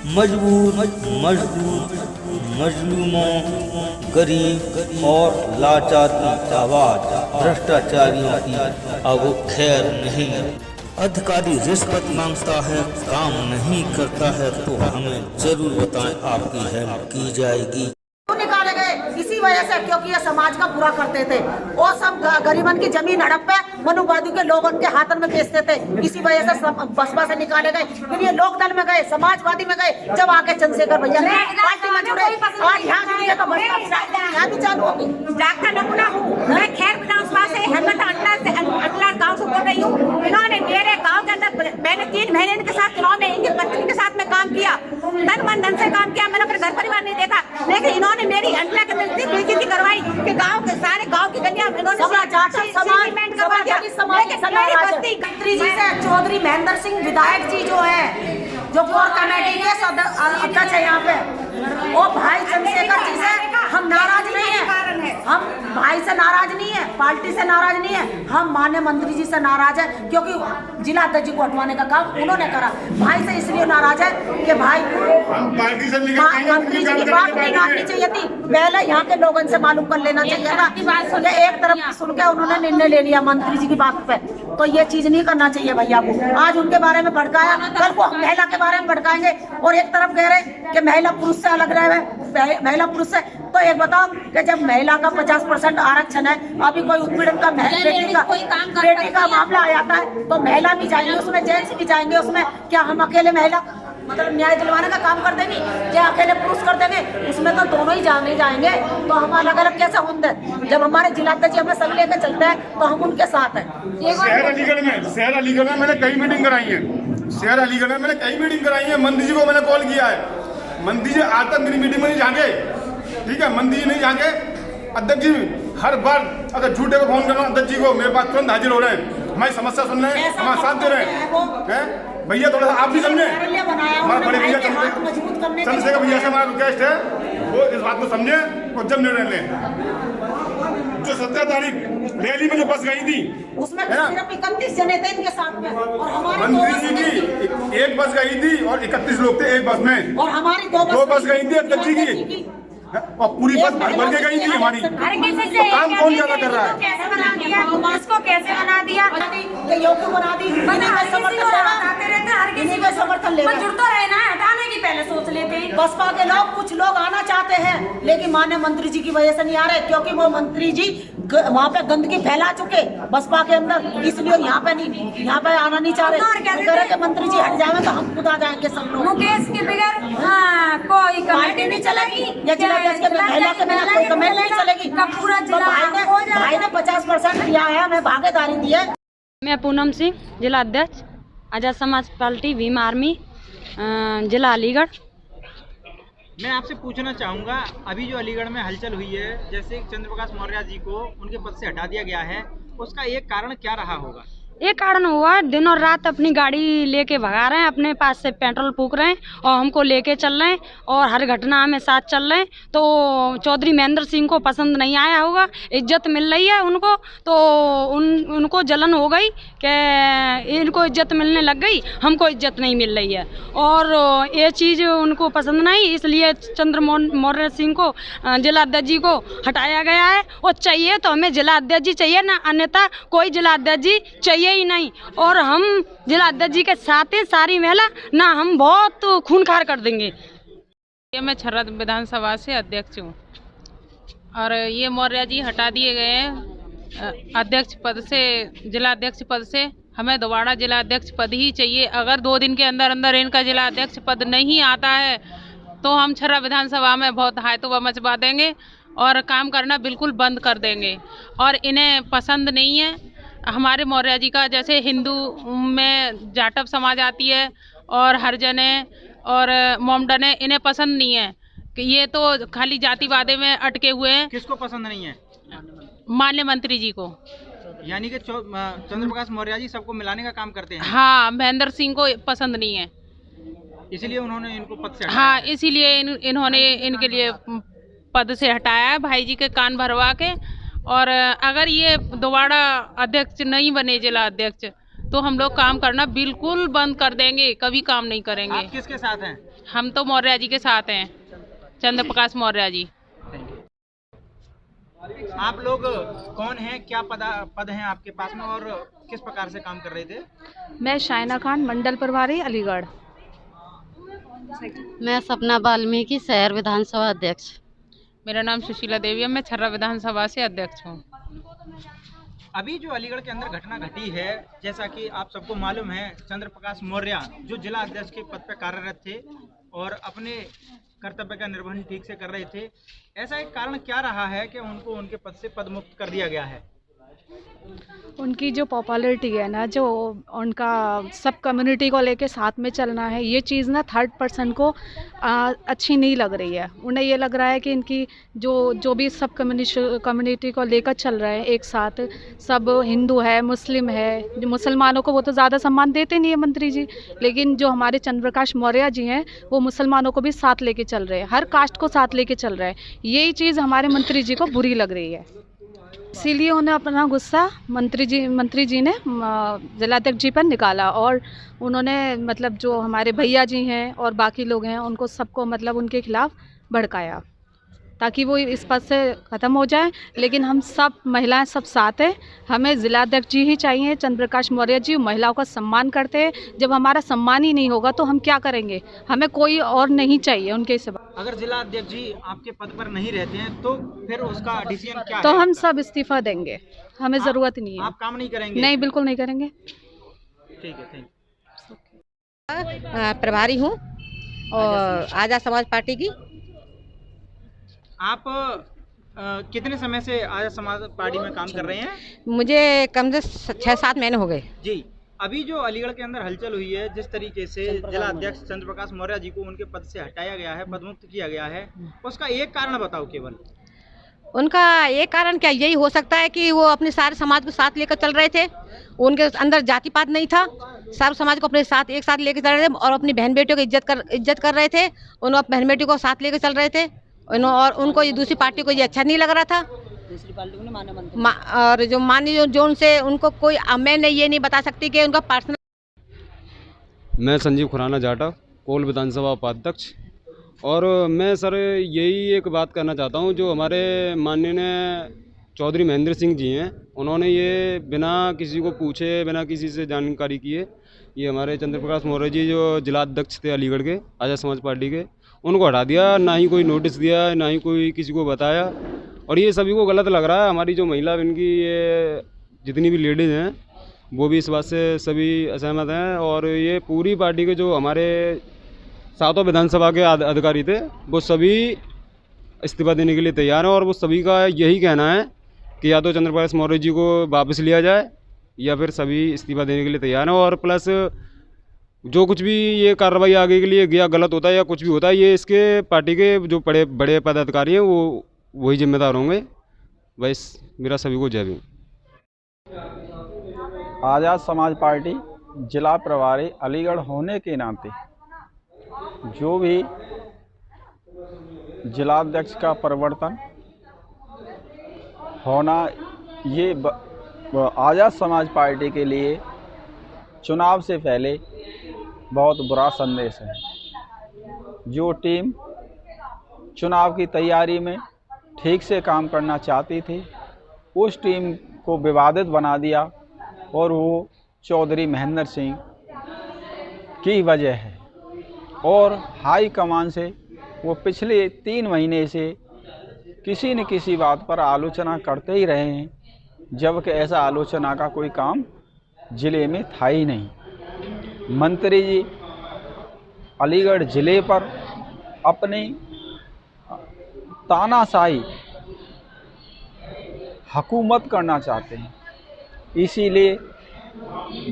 मजबूर मजदूर मजलूमों, गरीब और लाचार की आवाज भ्रष्टाचारियों की अब खैर नहीं। अधिकारी रिश्वत मांगता है, काम नहीं करता है तो हमें जरूर बताएं, आपकी हेल्प की जाएगी। निकाले गए इसी वजह से, क्योंकि ये समाज का बुरा करते थे। वो सब गरीबन की जमीन हड़प पे मनुवादी के लोगों के हाथों में बेचते थे। इसी वजह से बसपा से निकाले गए। फिर ये लोकदल में गए, समाजवादी में गए। जब आके चंद्रशेखर भैया ने पार्टी में जुड़े, आज यहाँ जुड़े तो यहाँ भी चालू होगी। डॉक्टर नमूना हूँ मैं, खैर विधानसभा से हेमंत अंडला गाँव से बोल रही हूँ। इन्होंने मेरे गाँव के अंदर मैंने 3 महीने इनके साथ चुनाव में इनकी पत्नी के साथ में काम किया, तन मन धन से काम किया। मैंने अपने घर परिवार नहीं देखा, लेकिन इन्होंने मेरी अंडला के नजदीक बेइज्जती करवाई कि गांव के सारे गांव की कन्या मंत्री जी से चौधरी महेंद्र सिंह विधायक जी जो है, जो कोर कमेटी के अध्यक्ष है यहाँ पे, वो भाई चंद्रशेखर जी से हम नाराज नहीं है। हम भाई से नाराज नहीं है, पार्टी से नाराज नहीं है, हम माननीय मंत्री जी से नाराज है, क्योंकि जिला अध्यक्ष जी को हटवाने का काम उन्होंने करा। भाई से इसलिए नाराज है कि भाई पार्टी से मंत्री जी की बात नहीं माननी चाहिए थी। पहले यहाँ के लोगों से मालूम कर लेना चाहिए था। एक तरफ सुन के उन्होंने निर्णय ले लिया मंत्री जी की बात पे, तो ये चीज नहीं करना चाहिए भैया को। आज उनके बारे में भड़काया, कल को महिला के बारे में भड़काएंगे। और एक तरफ कह रहे कि महिला पुरुष से अलग रहे, महिला पुरुष से। तो एक बताओ कि जब महिला का 50% आरक्षण है, अभी कोई उत्पीड़न का बेटी का मामला आ जाता है तो महिला भी जाएंगे उसमें, जेंट्स भी जाएंगे उसमें। क्या हम अकेले महिला मतलब न्याय दिलवाने का काम कर देंगे, क्या अकेले पुरुष कर देंगे? उसमें तो दोनों ही जाएंगे। तो हम अलग अलग कैसे होंगे? जब हमारे जिलाध्यक्ष हमें सब लेकर चलते हैं तो हम उनके साथ हैं। शहर अलीगढ़ में मैंने कई मीटिंग कराई है। शहर अलीगढ़ में मैंने कई मीटिंग कराई है। मंत्री जी को मैंने कॉल किया है, मंत्री जी आज तक मेरी मीटिंग में नहीं जाके, ठीक है, मंत्री जी नहीं जाके। अध्यक्ष जी हर बार अगर झूठे को फोन करना अध्यक्ष जी को, मेरे पास तुरंत हाजिर हो रहे हैं, हमारी समस्या सुन रहे हैं, हमारा साथ दे रहे हैं। भैया थोड़ा सा आप भी समझे, हमारे बड़े भैया चंद्रशेखर भैया से हमारा रिक्वेस्ट है, वो इस बात को समझे और जब निर्णय लें। जो 17 तारीख रैली में जो बस गई थी उसमें सिर्फ 31 जने थे इनके साथ में, और हमारी मंत्री जी की एक बस गई थी और 31 लोग थे एक बस में, और हमारी 2 बस गई थी अध्यक्ष जी की, और पूरी बस भर के गई थी हमारी। तो काम कौन ज्यादा कर रहा है? कैसे बना दिया इसको, कैसे बना दिया, योग्य बना दी, समर्थन लेगा। जुड़ तो रहे ना, हटाने की पहले सोच लेते। बसपा के लोग, कुछ लोग आना चाहते हैं लेकिन माननीय मंत्री जी की वजह से नहीं आ रहे, क्योंकि वो मंत्री जी वहाँ पे गंदगी फैला चुके बसपा के अंदर, इसलिए यहाँ पे आना नहीं चाह रहे। मंत्री जी हट जाए तो हम खुद आ जाएंगे सब लोग। मुकेश के बगैर कोई पार्टी नहीं चलेगी, या जिला महिला के बिना कोई कमेटी नहीं चलेगी। पूरा जिला भाई ने 50% दिया है, हमें भागीदारी दी है। मैं पूनम सिंह, जिला अध्यक्ष आजाद समाज पार्टी भीम आर्मी, जिला अलीगढ़। मैं आपसे पूछना चाहूँगा, अभी जो अलीगढ़ में हलचल हुई है, जैसे चंद्रप्रकाश मौर्य जी को उनके पद से हटा दिया गया है, उसका एक कारण क्या रहा होगा? एक कारण हुआ, दिन और रात अपनी गाड़ी लेके भगा रहे हैं, अपने पास से पेट्रोल फूक रहे हैं और हमको लेके चल रहे हैं और हर घटना में साथ चल रहे हैं। तो चौधरी महेंद्र सिंह को पसंद नहीं आया होगा, इज्जत मिल रही है उनको, तो उनको जलन हो गई कि इनको इज्जत मिलने लग गई, हमको इज्जत नहीं मिल रही है, और ये चीज़ उनको पसंद नहीं, इसलिए चंद्र मौर्य सिंह को, जिला अध्यक्ष जी को हटाया गया है। और चाहिए तो हमें जिला अध्यक्ष जी चाहिए ना, अन्यथा कोई जिला अध्यक्ष जी चाहिए ही नहीं। और हम जिला अध्यक्ष जी के साथ ही सारी महिला ना, हम बहुत खूनखार कर देंगे। ये मैं छर्रा विधानसभा से अध्यक्ष हूँ, और ये मौर्य जी हटा दिए गए हैं अध्यक्ष पद से, जिला अध्यक्ष पद से। हमें दोबारा जिला अध्यक्ष पद ही चाहिए। अगर 2 दिन के अंदर अंदर इनका जिला अध्यक्ष पद नहीं आता है तो हम छर्रा विधानसभा में बहुत हायतुबा मचवा देंगे और काम करना बिल्कुल बंद कर देंगे। और इन्हें पसंद नहीं है हमारे मौर्य जी का, जैसे हिंदू में जाटव समाज आती है और हरिजने और मोमडने, इन्हें पसंद नहीं है कि ये तो खाली जातिवादे में अटके हुए हैं। किसको पसंद नहीं है? माननीय मंत्री जी को, यानी कि चंद्रप्रकाश मौर्य जी सबको मिलाने का काम करते हैं। हाँ, महेंद्र सिंह को पसंद नहीं है, इसीलिए उन्होंने इनको पद से हटाया। हाँ, इसीलिए इन्होंने इनके लिए पद से हटाया है, भाई जी के कान भरवा के। और अगर ये दोबारा अध्यक्ष नहीं बने जिला अध्यक्ष, तो हम लोग काम करना बिल्कुल बंद कर देंगे, कभी काम नहीं करेंगे। आप किसके साथ हैं? हम तो मौर्य जी के साथ हैं, चंद्र प्रकाश मौर्य जी। आप लोग कौन हैं, क्या पद हैं आपके पास में और किस प्रकार से काम कर रहे थे? मैं शाइना खान, मंडल प्रभारी, अलीगढ़। मैं सपना वाल्मीकि, शहर विधानसभा अध्यक्ष। मेरा नाम सुशीला देवी है, मैं छर्रा विधानसभा से अध्यक्ष हूँ। अभी जो अलीगढ़ के अंदर घटना घटी है, जैसा कि आप सबको मालूम है, चंद्र प्रकाश मौर्य जो जिला अध्यक्ष के पद पर कार्यरत थे और अपने कर्तव्य का निर्वहन ठीक से कर रहे थे, ऐसा एक कारण क्या रहा है कि उनको उनके पद से पद मुक्त कर दिया गया है? उनकी जो पॉपुलैरिटी है ना, जो उनका सब कम्युनिटी को लेके साथ में चलना है, ये चीज़ ना थर्ड पर्सन को अच्छी नहीं लग रही है। उन्हें ये लग रहा है कि इनकी जो भी सब कम्युनिटी को लेकर चल रहे हैं एक साथ, सब हिंदू है, मुस्लिम है, जो मुसलमानों को वो तो ज़्यादा सम्मान देते नहीं है मंत्री जी, लेकिन जो हमारे चंद्र प्रकाश मौर्य जी हैं वो मुसलमानों को भी साथ लेके चल रहे हैं, हर कास्ट को साथ लेके चल रहे हैं। यही चीज़ हमारे मंत्री जी को बुरी लग रही है, इसीलिए उन्हें अपना गुस्सा मंत्री जी ने जिलाध्यक्ष जी पर निकाला और उन्होंने मतलब जो हमारे भैया जी हैं और बाकी लोग हैं उनको सबको मतलब उनके खिलाफ भड़काया ताकि वो इस पद से ख़त्म हो जाए। लेकिन हम सब महिलाएं सब साथ हैं, हमें जिलाध्यक्ष जी ही चाहिए। चंद्र प्रकाश मौर्य जी महिलाओं का सम्मान करते हैं, जब हमारा सम्मान ही नहीं होगा तो हम क्या करेंगे? हमें कोई और नहीं चाहिए उनके सिवा। अगर जिला अध्यक्ष जी आपके पद पर नहीं रहते हैं तो फिर उसका डिसीजन क्या तो है? हम सब इस्तीफा देंगे, हमें ज़रूरत नहीं है। आप काम नहीं करेंगे? नहीं, बिल्कुल नहीं करेंगे। ठीक है, थैंक प्रभारी हूँ और आज़ाद समाज पार्टी की। आप कितने समय से आज़ाद समाज पार्टी में काम कर रहे हैं? मुझे कम से 6-7 महीने हो गए जी। अभी जो अलीगढ़ के अंदर हलचल हुई है, जिस तरीके से जिला अध्यक्ष चंद्र प्रकाश मौर्य जी को उनके पद से हटाया गया है, पदमुक्त किया गया है, उसका एक कारण बताओ केवल। उनका एक कारण क्या यही हो सकता है कि वो अपने सारे समाज को साथ लेकर चल रहे थे, उनके अंदर जाति पात नहीं था, सब समाज को अपने साथ एक साथ लेकर चल रहे थे और अपनी बहन बेटियों की इज्जत कर रहे थे। उन्होंने बहन बेटियों को साथ लेकर चल रहे थे और उनको ये दूसरी पार्टी को ये अच्छा नहीं लग रहा था। दूसरी पार्टी को नहीं माना और जो मानी जो उनसे उनको कोई मैं ये नहीं बता सकती कि उनका पर्सनल। मैं संजीव खुराना जाटा, कोल विधानसभा उपाध्यक्ष। और मैं सर यही एक बात करना चाहता हूँ, जो हमारे माननीय चौधरी महेंद्र सिंह जी हैं, उन्होंने ये बिना किसी को पूछे, बिना किसी से जानकारी किए, ये हमारे चंद्र प्रकाश मौर्य जी जो जिला अध्यक्ष थे अलीगढ़ के आज़ाद समाज पार्टी के, उनको हटा दिया। ना ही कोई नोटिस दिया, ना ही कोई किसी को बताया। और ये सभी को गलत लग रहा है। हमारी जो महिला इनकी ये जितनी भी लेडीज़ हैं वो भी इस बात से सभी असहमत हैं। और ये पूरी पार्टी के जो हमारे 7 विधानसभा के अधिकारी थे वो सभी इस्तीफा देने के लिए तैयार हैं। और वो सभी का यही कहना है कि या तो चंद्र प्रकाश मौर्य जी को वापस लिया जाए या फिर सभी इस्तीफा देने के लिए तैयार हैं। और प्लस जो कुछ भी ये कार्रवाई आगे के लिए गया गलत होता है या कुछ भी होता है, ये इसके पार्टी के जो बड़े पदाधिकारी हैं वो वही जिम्मेदार होंगे। बस मेरा सभी को जय भीम। आज़ाद समाज पार्टी जिला प्रभारी अलीगढ़ होने के नाते जो भी जिलाध्यक्ष का परिवर्तन होना, ये आज़ाद समाज पार्टी के लिए चुनाव से पहले बहुत बुरा संदेश है। जो टीम चुनाव की तैयारी में ठीक से काम करना चाहती थी, उस टीम को विवादित बना दिया और वो चौधरी महेंद्र सिंह की वजह है। और हाई कमान से वो पिछले 3 महीने से किसी न किसी बात पर आलोचना करते ही रहे हैं, जबकि ऐसा आलोचना का कोई काम ज़िले में था ही नहीं। मंत्री जी अलीगढ़ ज़िले पर अपनी तानाशाही हुकूमत करना चाहते हैं, इसीलिए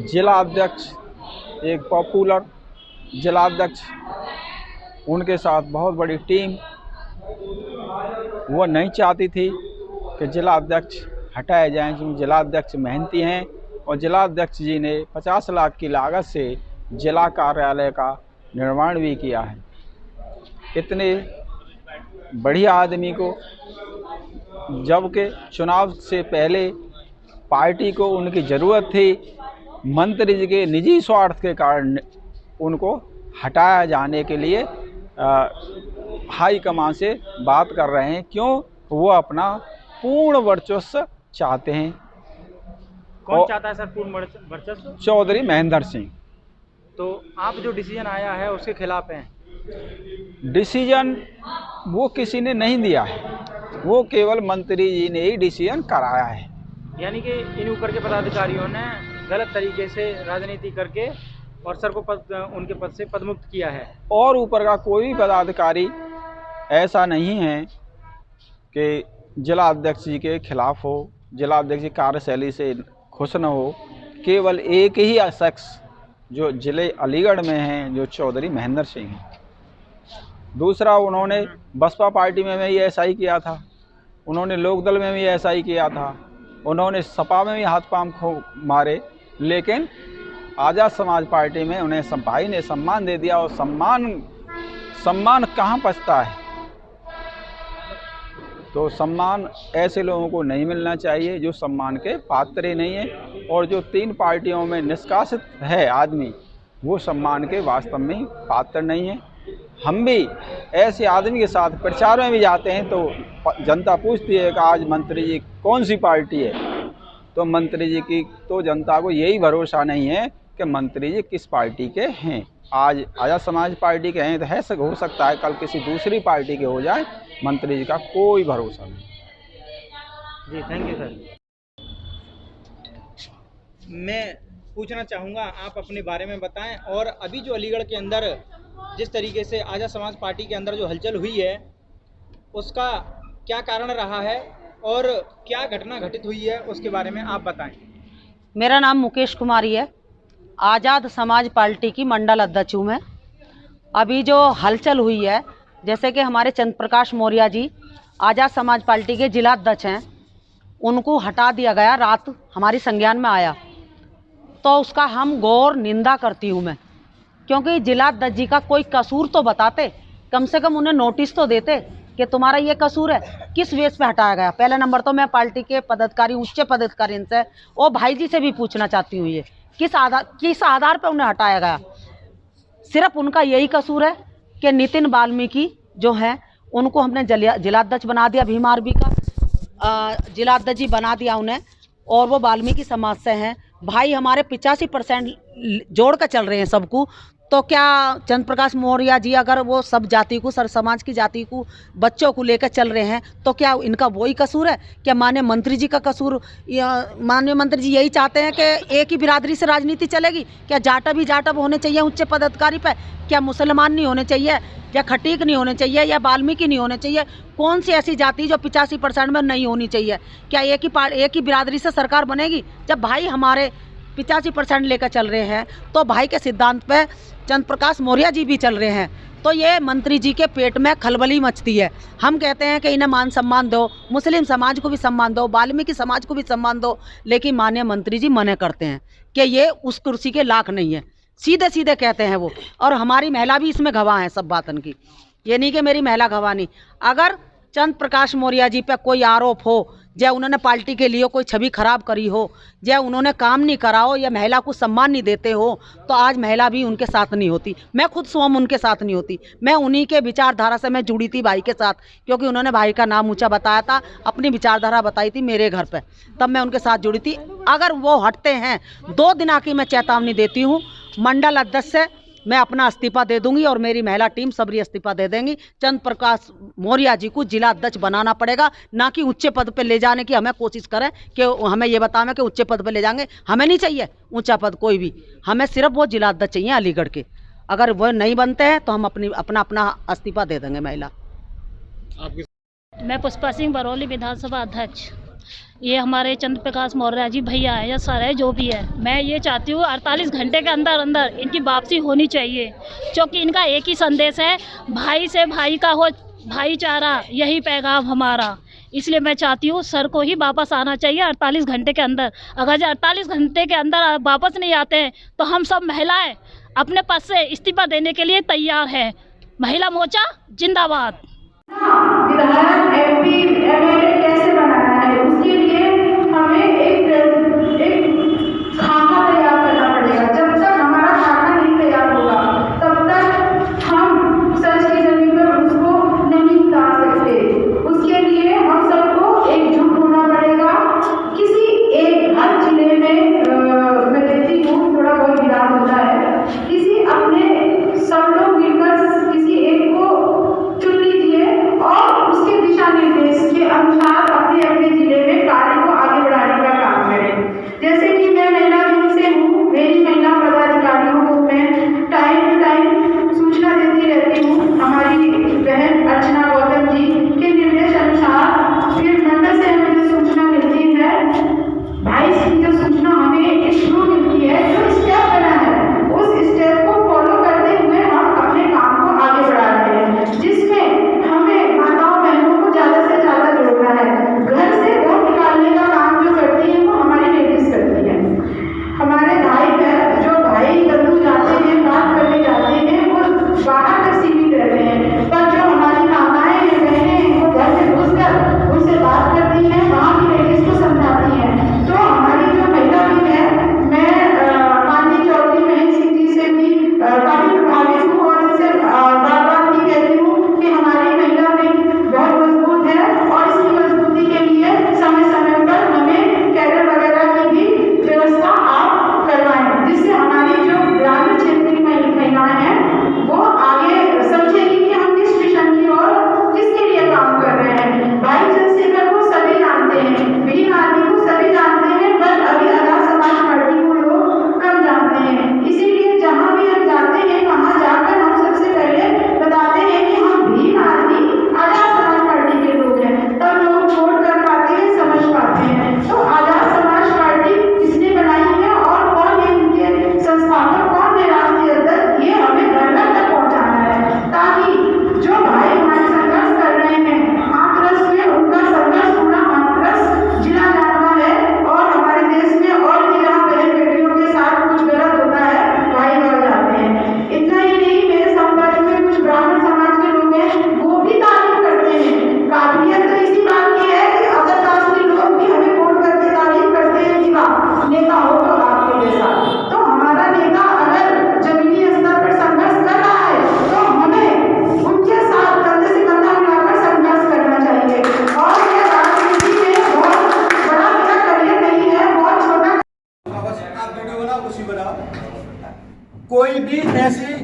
जिला अध्यक्ष एक पॉपुलर जिला अध्यक्ष, उनके साथ बहुत बड़ी टीम, वो नहीं चाहती थी कि जिला अध्यक्ष हटाए जाएं, क्योंकि जिला अध्यक्ष मेहनती हैं और जिला अध्यक्ष जी ने 50 लाख की लागत से जिला कार्यालय का निर्माण भी किया है। इतने बढ़िया आदमी को, जबकि चुनाव से पहले पार्टी को उनकी ज़रूरत थी मंत्री जी के निजी स्वार्थ के कारण उनको हटाया जाने के लिए हाई कमान से बात कर रहे हैं। क्यों? वो अपना पूर्ण वर्चस्व चाहते हैं। कौन चाहता है सर पूर्ण वर्चस्व? चौधरी महेंद्र सिंह। तो आप जो डिसीजन आया है उसके खिलाफ हैं? डिसीजन वो किसी ने नहीं दिया है, वो केवल मंत्री जी ने ही डिसीजन कराया है। यानी कि इन ऊपर के पदाधिकारियों ने गलत तरीके से राजनीति करके और सर को उनके पद से पदमुक्त किया है। और ऊपर का कोई भी पदाधिकारी ऐसा नहीं है कि जिला अध्यक्ष जी के खिलाफ हो, जिला अध्यक्ष जी कार्यशैली से खुश न हो। केवल एक ही शख्स जो जिले अलीगढ़ में हैं, जो चौधरी महेंद्र सिंह हैं। दूसरा, उन्होंने बसपा पार्टी में भी ऐसा ही किया था, उन्होंने लोकदल में भी ऐसा ही किया था, उन्होंने सपा में भी हाथ पांव मारे, लेकिन आज़ाद समाज पार्टी में उन्हें भाई ने सम्मान दे दिया। और सम्मान कहाँ पचता है? तो सम्मान ऐसे लोगों को नहीं मिलना चाहिए जो सम्मान के पात्र ही नहीं है। और जो 3 पार्टियों में निष्कासित है आदमी, वो सम्मान के वास्तव में पात्र नहीं है। हम भी ऐसे आदमी के साथ प्रचार में भी जाते हैं तो जनता पूछती है कि आज मंत्री जी कौन सी पार्टी है, तो मंत्री जी की तो जनता को यही भरोसा नहीं है कि मंत्री जी किस पार्टी के हैं। आज आज़ाद समाज पार्टी के हैं तो हो सकता है कल किसी दूसरी पार्टी के हो जाए, मंत्री जी का कोई भरोसा नहीं। जी थैंक यू सर। मैं पूछना चाहूँगा, आप अपने बारे में बताएं। और अभी जो अलीगढ़ के अंदर जिस तरीके से आज़ाद समाज पार्टी के अंदर जो हलचल हुई है, उसका क्या कारण रहा है और क्या घटना घटित हुई है, उसके बारे में आप बताएं। मेरा नाम मुकेश कुमारी है, आज़ाद समाज पार्टी की मंडल अध्यक्ष हूँ मैं। अभी जो हलचल हुई है, जैसे कि हमारे चंद्र प्रकाश मौर्य जी आज़ाद समाज पार्टी के जिला अध्यक्ष हैं, उनको हटा दिया गया, रात हमारी संज्ञान में आया, तो उसका हम गौर निंदा करती हूँ मैं। क्योंकि जिला अध्यक्ष जी का कोई कसूर तो बताते, कम से कम उन्हें नोटिस तो देते कि तुम्हारा ये कसूर है, किस बेस पे हटाया गया। पहला नंबर तो मैं पार्टी के पदाधिकारी, उच्च पदाधिकारी से और भाई जी से भी पूछना चाहती हूँ, ये किस आधार पर उन्हें हटाया गया। सिर्फ उनका यही कसूर है कि नितिन वाल्मीकि जो है उनको हमने जिलाध्यक्ष बना दिया, भीम आरबी का जिलाध्यक्ष जी बना दिया उन्हें, और वो वाल्मीकि समाज से हैं। भाई हमारे 85% जोड़ कर चल रहे हैं सबको। तो क्या चंद्र प्रकाश मौर्य जी अगर वो सब जाति को, सर समाज की जाति को, बच्चों को लेकर चल रहे हैं, तो क्या इनका वही कसूर है? क्या माननीय मंत्री जी का कसूर? माननीय मंत्री जी यही चाहते हैं कि एक ही बिरादरी से राजनीति चलेगी? क्या जाटव ही जाटव होने चाहिए उच्च पदाधिकारी पे? क्या मुसलमान नहीं होने चाहिए, या खटीक नहीं होने चाहिए, या वाल्मीकि नहीं होने चाहिए? कौन सी ऐसी जाति जो 85% में नहीं होनी चाहिए? क्या एक ही बिरादरी से सरकार बनेगी? जब भाई हमारे 85% लेकर चल रहे हैं, तो भाई के सिद्धांत पे चंद्र प्रकाश मौर्य जी भी चल रहे हैं, तो ये मंत्री जी के पेट में खलबली मचती है। हम कहते हैं कि इन्हें मान सम्मान दो, मुस्लिम समाज को भी सम्मान दो, वाल्मीकि समाज को भी सम्मान दो, लेकिन माननीय मंत्री जी मना करते हैं कि ये उस कुर्सी के लायक नहीं है। सीधे सीधे कहते हैं वो। और हमारी महिला भी इसमें गवाह है सब बातन की, ये नहीं कि मेरी महिला गवाह नहीं। अगर चंद्र प्रकाश मौर्य जी पे कोई आरोप हो, जय उन्होंने पार्टी के लिए कोई छवि खराब करी हो, जय उन्होंने काम नहीं करा हो, या महिला को सम्मान नहीं देते हो, तो आज महिला भी उनके साथ नहीं होती। मैं खुद स्वयं उनके साथ नहीं होती। मैं उन्हीं के विचारधारा से मैं जुड़ी थी भाई के साथ, क्योंकि उन्होंने भाई का नाम ऊंचा बताया था, अपनी विचारधारा बताई थी मेरे घर पे, तब मैं उनके साथ जुड़ी थी। अगर वो हटते हैं, 2 दिन की मैं चेतावनी देती हूँ, मंडल अध्यक्ष से मैं अपना इस्तीफा दे दूंगी और मेरी महिला टीम सबरी इस्तीफा दे देंगी। चंद्र प्रकाश मौर्य जी को जिला अध्यक्ष बनाना पड़ेगा, ना कि ऊंचे पद पे ले जाने की हमें कोशिश करें कि हमें ये बतावें कि ऊंचे पद पे ले जाएंगे। हमें नहीं चाहिए ऊंचा पद कोई भी, हमें सिर्फ वो जिला अध्यक्ष चाहिए अलीगढ़ के। अगर वो नहीं बनते हैं तो हम अपना इस्तीफा दे देंगे महिला। मैं पुष्पा सिंह बरौली विधानसभा अध्यक्ष। ये हमारे चंद्र प्रकाश मौर्य जी भैया है या सर है, जो भी है, मैं ये चाहती हूँ 48 घंटे के अंदर अंदर इनकी वापसी होनी चाहिए, क्योंकि इनका एक ही संदेश है, भाई से भाई का हो भाईचारा, यही पैगाम हमारा। इसलिए मैं चाहती हूँ सर को ही वापस आना चाहिए 48 घंटे के अंदर। अगर जो 48 घंटे के अंदर वापस नहीं आते हैं तो हम सब महिलाएं अपने पद से इस्तीफा देने के लिए तैयार हैं। महिला मोर्चा जिंदाबाद। विधायक एमपी एमएलए कैसे बनाना है, उसके लिए हमें एक खाका तैयार करना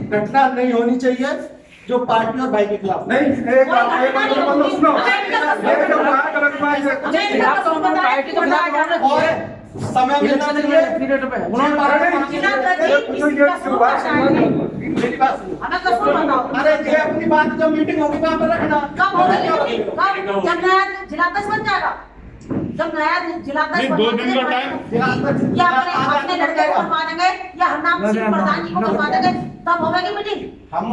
घटना नहीं होनी चाहिए जो पार्टी और भाई के खिलाफ। नहीं, एक बात सुनो, समय मिलना चाहिए। मेरी बात सुनो, अरे ये अपनी बात जो मीटिंग होगी वहाँ पर रखना। कब होगी? जब नया जिलाध्यक्ष बन जाएगा, जब नया जिलाध्यक्ष दो दिन का टाइम या अपने लड़के को बनवा देंगे या हरनाम सिंह प्रधान जी को बनवा देंगे, तब होगी मीटिंग। हम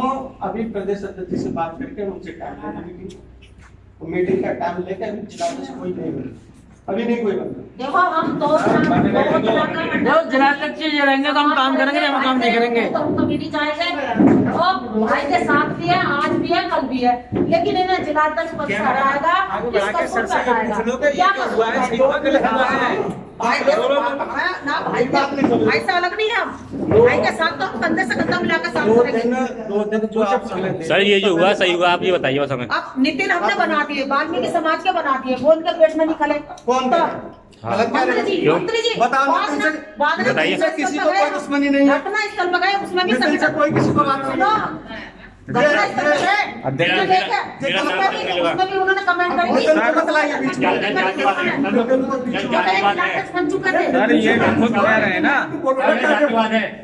अभी प्रदेश अध्यक्ष जी से बात करके उनसे टाइम लेंगे, तो मीटिंग का टाइम लेकर जिलाध्यक्ष कोई नहीं बनेगा, अभी नहीं कोई बनेगा। देखो हम तो जिलाध्यक्ष जी रहेंगे तो हम काम करेंगे, हम काम नहीं करेंगे। तो हम कमेटी जाएंगे और भाई के साथ भी है, आज भी है, कल भी है, लेकिन इन्हें जिलाध्यक्ष पद से हटाएगा, इसका खुद हटाएगा। क्या भाई से अलग नहीं है हम, भाई के साथ तो हम कंधे से कंधा मिलाकर साथ करेंगे। सर ये जो हुआ सही हुआ, आप ये बताइए बस हमें। अब नितिन हमने बना दिए, वाल्मीकि समाज के बना दिए, वो उनके पेट में नहीं खले। कौन मंत्री जी बताइए, किसी को कोई दुश्मनी नहीं है। घटना स्थल पर गए, उसमें भी कोई किसी को बात नहीं। उसमें भी उन्होंने कमेंट सर ये बिल्कुल कह रहे हैं ना,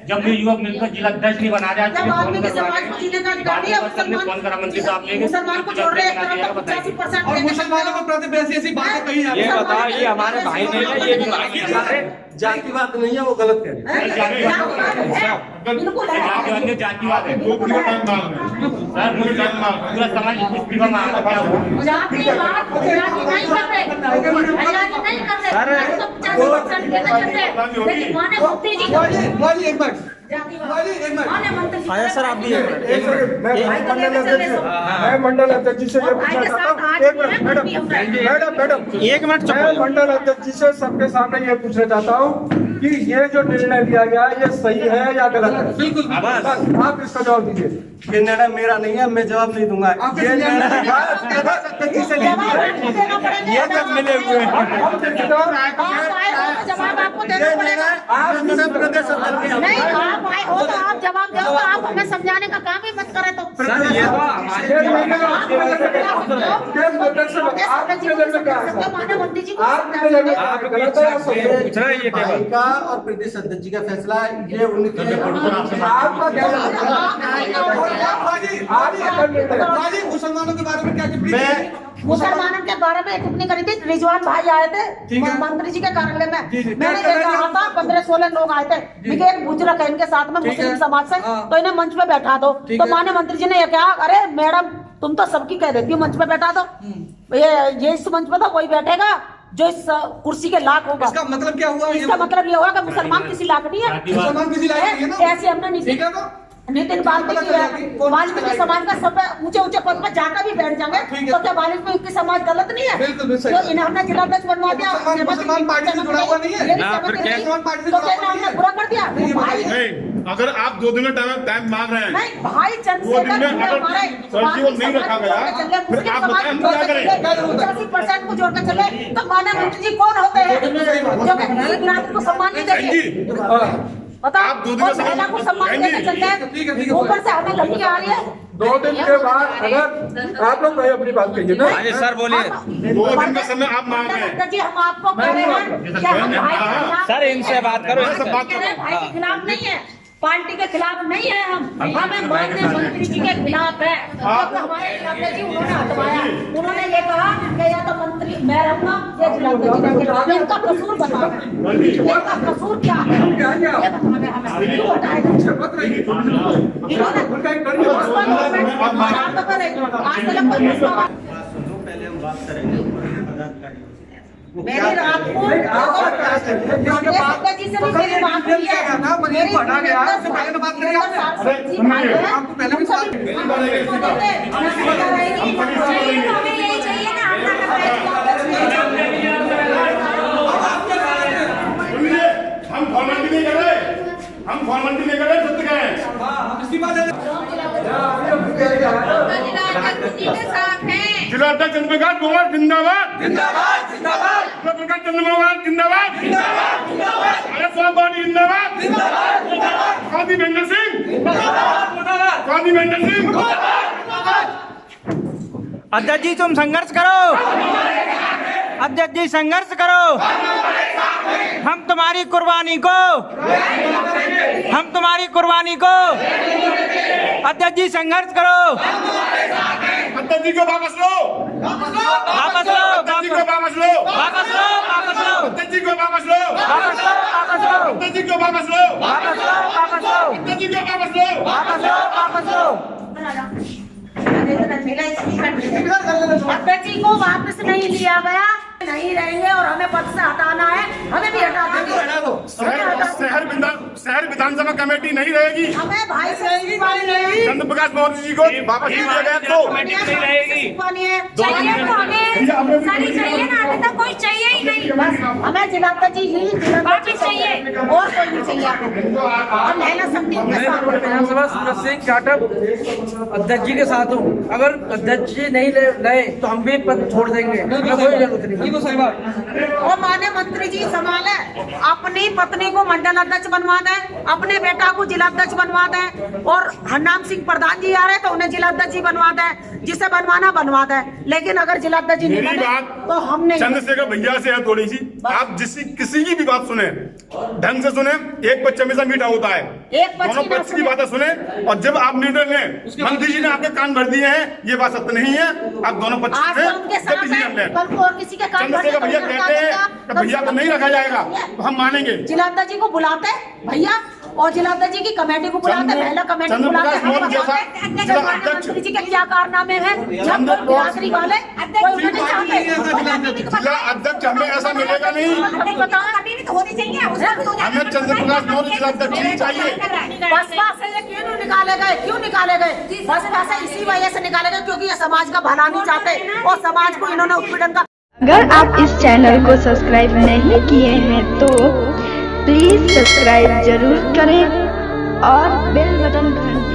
जब ये युवक मिलकर जिलाध्यक्ष नहीं बना रहा मुसलमान को छोड़ रहे हैं, 85% और मुसलमानों को प्रति ऐसी बातें कही जाती है। ये बताओ, ये हमारे भाई नहीं है, ये भी जाति बात नहीं है, वो गलत कह रहे हैं। बिल्कुल जातिवाद है सर, पूरा समाज इस्तीफा मांगा क्या हुआ? जाति बात नहीं कर रहे, नहीं कर रहे, तो 50% के चलते, लेकिन माने मुफ्ती जी एक मिनट आया सर, आप भी मैं मंडल अध्यक्ष जी से ये पूछना चाहता हूँ। एक मिनट मैडम, एक मिनट, मैं मंडल अध्यक्ष जी से सबके सामने ये पूछना चाहता हूँ कि ये जो निर्णय लिया गया है ये सही है या गलत है? बिल्कुल, बस आप इसका जवाब दीजिए। ये निर्णय मेरा नहीं है, मैं जवाब नहीं दूंगा। ये निर्णय ये सब मिले हुए जवाब आपको देना पड़ेगा। प्रदेश नहीं आप आए हो तो आप जवाब दो, तो आप हमें समझाने का काम ही मत करें। तो मानव मंत्री जी को और प्रदेश अध्यक्ष जी का फैसला, ये उनके मुसलमानों के बारे में क्या टिप्पणी? मुसलमानों के बारे में टिप्पणी करी थी। रिजवान भाई आए थे मंत्री जी के कार्यालय में, मैंने ये कहा था 15-16 लोग आए थे, एक बुजुर्ग है इनके साथ में मुस्लिम समाज से, तो इन्हें मंच पे बैठा दो। तो माननीय मंत्री जी ने ये कहा, अरे मैडम तुम तो सबकी कह देती हो, मंच पे बैठा दो। ये इस मंच पे तो वही बैठेगा जो इस कुर्सी के लायक होगा। इसका मतलब क्या हुआ? इसका मतलब ये हुआ कि मुसलमान किसी लायक नहीं है, मुसलमान किसी लायक नहीं है। ऐसे हमने नहीं नितिन वाल्मीकि समाज का सब ऊंचे पद पर जाकर भी बैठ जाएंगे, तो क्या वाल्मीकि समाज गलत नहीं है? तो इन्हें हमने जिलाध्यक्ष बनवा दिया, मुसलमान पार्टी से जुड़ा हुआ नहीं है, तो क्या हमने बुरा कर दिया? नहीं, अगर आप 2 दिन का टाइम मांग रहे हैं, नहीं भाई चंद्रशेखर हमारे नहीं रखा गया, 85% को जोड़कर चले, तो माननीय मंत्री जी कौन होते हैं जो कि को सम्मान नहीं देते? बताओ, आप 2 दिन का महिला को सम्मान देते चलते हैं, ऊपर से हमें लड़की आ रही है। 2 दिन के बाद अगर आप लोग अपनी बात कहिए ना। सर बोलिए। 2 दिन का समय आप मांग रहे हैं जी, हम आपको कह रहे हैं कि हम भाई के खिलाफ, सर इनसे बात करो, भाई के खिलाफ नहीं है, पार्टी के खिलाफ नहीं है, हमें माननीय मंत्री जी के खिलाफ है। क्योंकि हमारे जिलाध्यक्ष जी उन्होंने हटवाया, उन्होंने ये कहा कि या तो मंत्री मैं रहूंगा या जिलाध्यक्ष, इनका कसूर बताओ, इनका कसूर क्या है ये बताओ हमें, क्यों हटाएगा? पहले हम बात करेंगे मेरी रात को जी से भी मेरी बात हुई है, मेरी आपको पहले भी हम फॉर्मेलिटी नहीं कर रहे, हम फॉर्मेलिटी नहीं कर रहे, सत्य कहें। इसकी बात है। जिला अध्यक्ष चंद्रप्रकाश मोहन जिंदाबाद जिंदाबाद जिंदाबाद चंद्रप्रकाश चंद्रमोहन जिंदाबाद जिंदाबाद जिंदाबाद समाजवादी जिंदाबाद जिंदाबाद जिंदाबाद काजी महेंद्र सिंह जिंदाबाद काजी महेंद्र सिंह जिंदाबाद। अध्यक्ष जी तुम संघर्ष करो, अध्यक्ष जी संघर्ष करो, हम तुम्हारी कुर्बानी को अध्यक्ष जी संघर्ष करो। अध्यक्ष जी को वापस लो, वापस लो, अध्यक्ष जी को वापस लो, वापस लो, वापस लो, अध्यक्ष जी को वापस लो, वापस लो, वापस लो, अध्यक्ष जी को वापस लो, वापस लो, वापस लो, अध्यक्ष जी को वापस लो, वापस लो, वापस लो। अध्यक्ष जी को वापस नहीं लिया गया, नहीं रहेंगे और हमें पद से हटाना है, हमें भी हटा देंगे। शहर विधानसभा कमेटी नहीं रहेगी, हमें भाई से वाली रहेगी। चंद्रप्रकाश मौर्य जी को वापस नहीं दिया गया तो चाहिए तो हमें सारी चाहिए ना, अभी तक कोई चाहिए ही नहीं। बस हमें जिलाध्यक्ष जी ही वापस चाहिए और कोई नहीं चाहिए। हम मेहनत सकती हूँ। मैं विधानसभा सूरज सिंह जाटव अध्यक्ष जी के साथ हूँ। अगर अध्यक्ष जी नहीं रहे तो हम भी पद छोड़ देंगे, कोई जरूरत नहीं। सही बात। और माने मंत्री जी संभाले, अपनी पत्नी को मंडल अध्यक्ष बनवा दें, अपने बेटा को जिलाध्यक्ष बनवा दें, और हरनाम सिंह प्रधान जी आ रहे तो उन्हें जिलाध्यक्ष जी बनवा दें, जिसे बनवाना बनवा दें। लेकिन अगर जिलाध्यक्ष जी नहीं बने तो हमने चंद्रशेखर भैया से है थोड़ी सी, आप किसी की भी बात सुने ढंग से सुने, एक पक्ष हमेशा मीठा होता है, दोनों पक्ष की बातें सुने। और जब आप निर्णय लें, मंत्री जी ने आपके कान भर दिए हैं, ये बात सत्य नहीं है। आप दोनों पक्ष से किसी के कान चंद्रशेखर भैया कहते हैं कि भैया को नहीं रखा जाएगा तो हम मानेंगे। जिलाध्यक्ष जी को बुलाते भैया, और जिलाध्यक्ष जी की कमेटी को बुलाते, महिला कमेटी को बुलाते। मंत्री जी के क्या कारनामे हैं जब बिरादरी वाले कोई उन्हें नहीं चाहते। जिला अध्यक्ष हमें ऐसा मिलेगा नहीं, होनी चाहिए, हमें चंद्रप्रकाश मौर्य जिला अध्यक्ष ही चाहिए। बसपा से ये क्यों निकाले गए, क्यों निकाले गए? बसपा से इसी वजह से निकाले गए क्योंकि ये समाज का भला नहीं चाहते और समाज को इन्होंने उत्पीड़न का। अगर आप इस चैनल को सब्सक्राइब नहीं किए हैं तो प्लीज सब्सक्राइब जरूर करें और बेल बटन घंटी